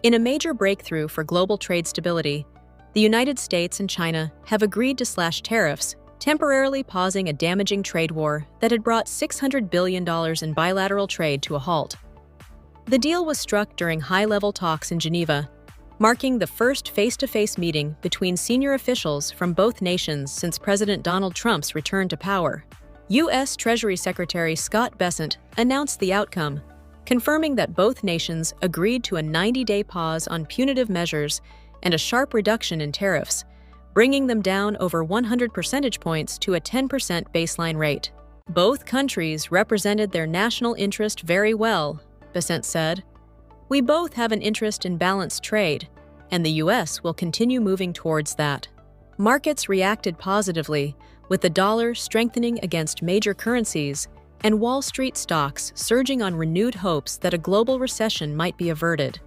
In a major breakthrough for global trade stability, the United States and China have agreed to slash tariffs, temporarily pausing a damaging trade war that had brought $600 billion in bilateral trade to a halt. The deal was struck during high-level talks in Geneva, marking the first face-to-face meeting between senior officials from both nations since President Donald Trump's return to power. U.S. Treasury Secretary Scott Bessent announced the outcome, confirming that both nations agreed to a 90-day pause on punitive measures and a sharp reduction in tariffs, bringing them down over 100 percentage points to a 10% baseline rate. Both countries represented their national interest very well, Bessent said. We both have an interest in balanced trade, and the U.S. will continue moving towards that. Markets reacted positively, with the dollar strengthening against major currencies and Wall Street stocks surging on renewed hopes that a global recession might be averted.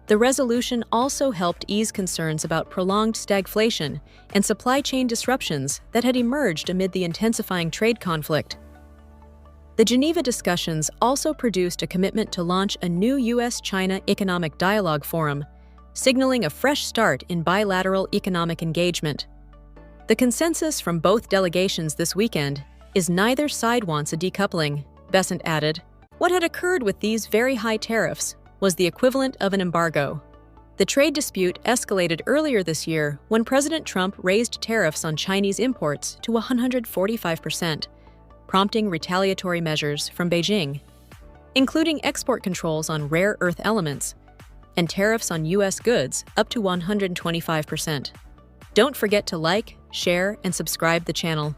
The resolution also helped ease concerns about prolonged stagflation and supply chain disruptions that had emerged amid the intensifying trade conflict. The Geneva discussions also produced a commitment to launch a new U.S.-China Economic Dialogue Forum, signaling a fresh start in bilateral economic engagement. The consensus from both delegations this weekend is neither side wants a decoupling, Bessent added. What had occurred with these very high tariffs was the equivalent of an embargo. The trade dispute escalated earlier this year when President Trump raised tariffs on Chinese imports to 145%, prompting retaliatory measures from Beijing, including export controls on rare earth elements and tariffs on U.S. goods up to 125%. Don't forget to like, share, and subscribe the channel.